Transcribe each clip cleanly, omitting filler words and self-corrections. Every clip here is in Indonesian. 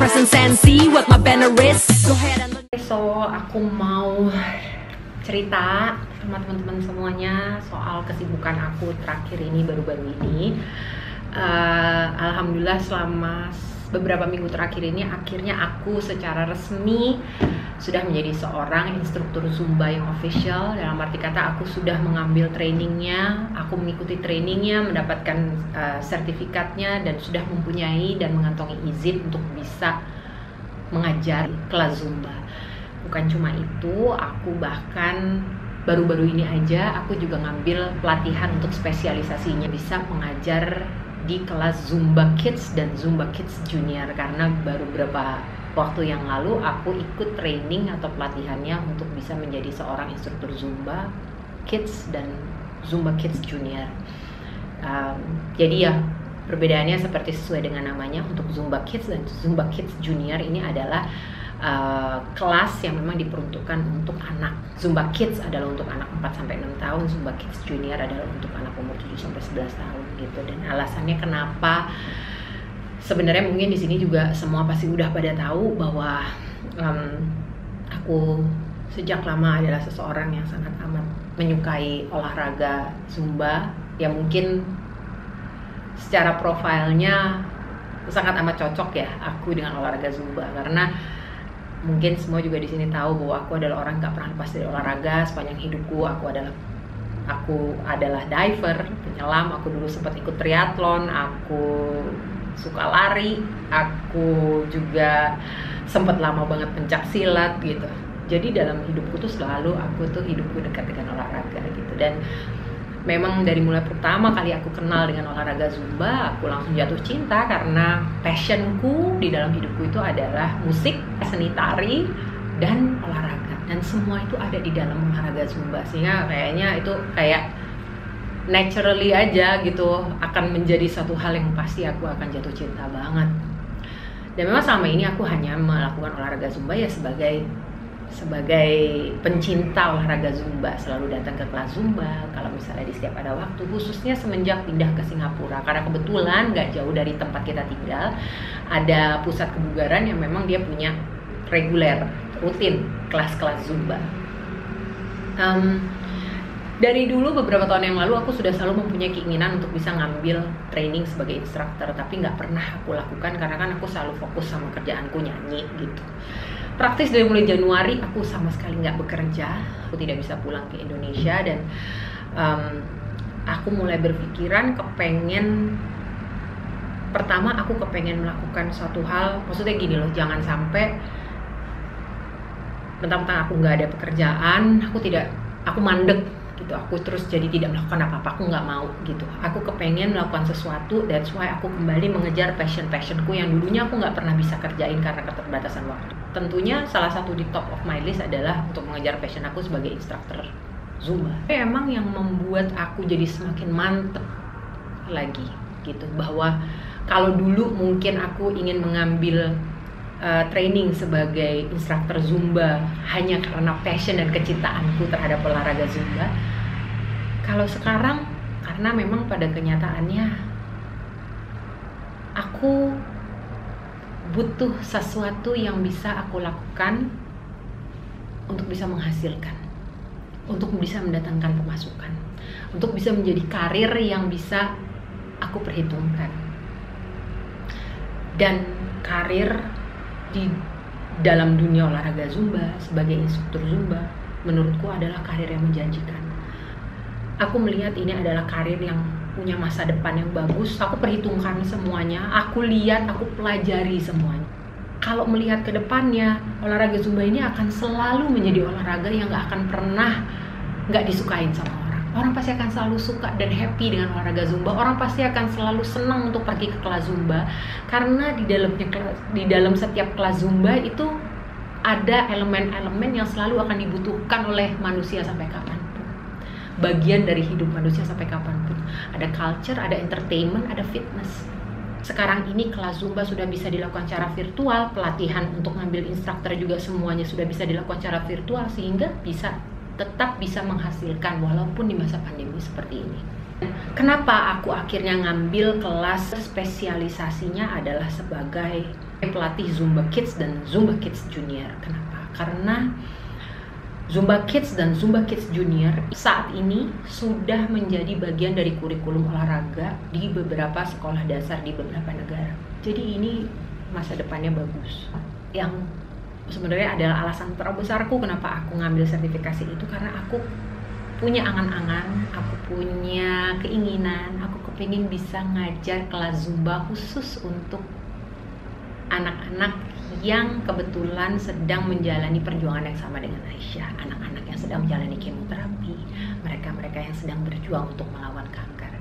presence and see what my banner is. Go ahead and look. So aku mau cerita sama teman-teman semuanya soal kesibukan aku terakhir ini, baru-baru ini. Alhamdulillah selama beberapa minggu terakhir ini akhirnya aku secara resmi sudah menjadi seorang instruktur Zumba yang official. Dalam arti kata aku sudah mengambil trainingnya, aku mengikuti trainingnya, mendapatkan sertifikatnya, dan sudah mempunyai dan mengantongi izin untuk bisa mengajar kelas Zumba. Bukan cuma itu, aku bahkan baru-baru ini aja aku juga ngambil pelatihan untuk spesialisasinya bisa mengajar di kelas Zumba Kids dan Zumba Kids Junior, karena baru beberapa waktu yang lalu aku ikut training atau pelatihannya untuk bisa menjadi seorang instruktur Zumba Kids dan Zumba Kids Junior. Jadi ya perbedaannya seperti sesuai dengan namanya, untuk Zumba Kids dan Zumba Kids Junior ini adalah kelas yang memang diperuntukkan untuk anak. Zumba Kids adalah untuk anak 4-6 tahun, Zumba Kids Junior adalah untuk anak umur 7-11 tahun gitu. Dan alasannya kenapa, sebenarnya mungkin di sini juga semua pasti udah pada tahu bahwa aku sejak lama adalah seseorang yang sangat amat menyukai olahraga Zumba. Ya mungkin secara profilnya sangat amat cocok ya aku dengan olahraga Zumba, karena mungkin semua juga di sini tahu bahwa aku adalah orang nggak pernah lepas dari olahraga sepanjang hidupku. Aku adalah diver, penyelam. Aku dulu sempat ikut triathlon, aku suka lari, aku juga sempat lama banget pencak silat gitu. Jadi dalam hidupku tuh selalu hidupku dekat dengan olahraga gitu. Dan memang dari mulai pertama kali aku kenal dengan olahraga Zumba, aku langsung jatuh cinta karena passionku di dalam hidupku itu adalah musik, seni tari, dan olahraga. Dan semua itu ada di dalam olahraga Zumba, sehingga kayaknya itu kayak naturally aja gitu akan menjadi satu hal yang pasti aku akan jatuh cinta banget. Dan memang selama ini aku hanya melakukan olahraga Zumba ya sebagai pencinta olahraga Zumba, selalu datang ke kelas Zumba kalau misalnya di setiap ada waktu, khususnya semenjak pindah ke Singapura, karena kebetulan gak jauh dari tempat kita tinggal ada pusat kebugaran yang memang dia punya reguler, rutin kelas-kelas Zumba. Dari dulu beberapa tahun yang lalu aku sudah selalu mempunyai keinginan untuk bisa ngambil training sebagai instruktur, tapi nggak pernah aku lakukan karena kan aku selalu fokus sama kerjaanku nyanyi gitu. Praktis dari mulai Januari aku sama sekali nggak bekerja, aku tidak bisa pulang ke Indonesia, dan aku mulai berpikiran pertama aku kepengen melakukan suatu hal, maksudnya gini loh, jangan sampai mentang-mentang aku nggak ada pekerjaan, aku mandek gitu, aku terus jadi tidak melakukan apa-apa. Aku nggak mau gitu, aku kepengen melakukan sesuatu. That's why aku kembali mengejar passionku yang dulunya aku nggak pernah bisa kerjain karena keterbatasan waktu. Tentunya salah satu di top of my list adalah untuk mengejar passion aku sebagai instruktur Zumba. Emang yang membuat aku jadi semakin mantep lagi gitu, bahwa kalau dulu mungkin aku ingin mengambil training sebagai instruktur Zumba hanya karena passion dan kecintaanku terhadap olahraga Zumba. Kalau sekarang, karena memang pada kenyataannya aku butuh sesuatu yang bisa aku lakukan untuk bisa menghasilkan, untuk bisa mendatangkan pemasukan, untuk bisa menjadi karir yang bisa aku perhitungkan. Dan karir di dalam dunia olahraga Zumba sebagai instruktur Zumba menurutku adalah karir yang menjanjikan. Aku melihat ini adalah karir yang punya masa depan yang bagus. Aku perhitungkan semuanya, aku lihat, aku pelajari semuanya. Kalau melihat ke depannya, olahraga Zumba ini akan selalu menjadi olahraga yang gak akan pernah gak disukain sama orang. Orang pasti akan selalu suka dan happy dengan olahraga Zumba. Orang pasti akan selalu senang untuk pergi ke kelas Zumba, karena di dalam setiap kelas Zumba itu ada elemen-elemen yang selalu akan dibutuhkan oleh manusia sampai kapanpun. Bagian dari hidup manusia sampai kapanpun. Ada culture, ada entertainment, ada fitness. Sekarang ini kelas Zumba sudah bisa dilakukan secara virtual, pelatihan untuk ngambil instruktur juga semuanya sudah bisa dilakukan secara virtual, sehingga tetap bisa menghasilkan walaupun di masa pandemi seperti ini. Kenapa aku akhirnya ngambil kelas spesialisasinya adalah sebagai pelatih Zumba Kids dan Zumba Kids Junior. Kenapa? Karena Zumba Kids dan Zumba Kids Junior saat ini sudah menjadi bagian dari kurikulum olahraga di beberapa sekolah dasar di beberapa negara. Jadi ini masa depannya bagus. Yang sebenarnya adalah alasan terbesarku kenapa aku ngambil sertifikasi itu, karena aku punya angan-angan, aku punya keinginan, aku kepingin bisa ngajar kelas Zumba khusus untuk anak-anak yang kebetulan sedang menjalani perjuangan yang sama dengan Aisyah, anak-anak yang sedang menjalani kemoterapi, mereka-mereka yang sedang berjuang untuk melawan kanker.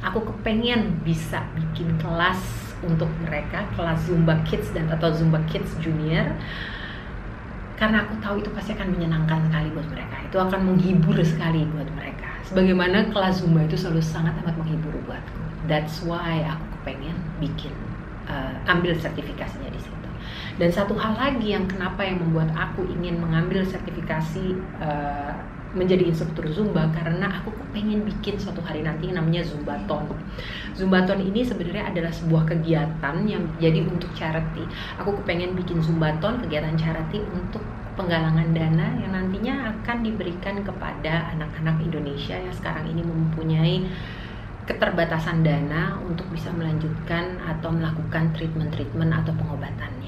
Aku kepengen bisa bikin kelas untuk mereka, kelas Zumba Kids dan atau Zumba Kids Junior, karena aku tahu itu pasti akan menyenangkan sekali buat mereka, itu akan menghibur sekali buat mereka, sebagaimana kelas Zumba itu selalu sangat amat menghibur buatku. That's why aku kepengen bikin ambil sertifikasinya di situ. Dan satu hal lagi yang kenapa yang membuat aku ingin mengambil sertifikasi menjadi instruktur Zumba, karena aku kepengen bikin suatu hari nanti namanya Zumbathon. Zumbathon ini sebenarnya adalah sebuah kegiatan yang jadi untuk charity. Aku kepengen bikin Zumbathon, kegiatan charity untuk penggalangan dana yang nantinya akan diberikan kepada anak-anak Indonesia yang sekarang ini mempunyai keterbatasan dana untuk bisa melanjutkan atau melakukan treatment atau pengobatannya.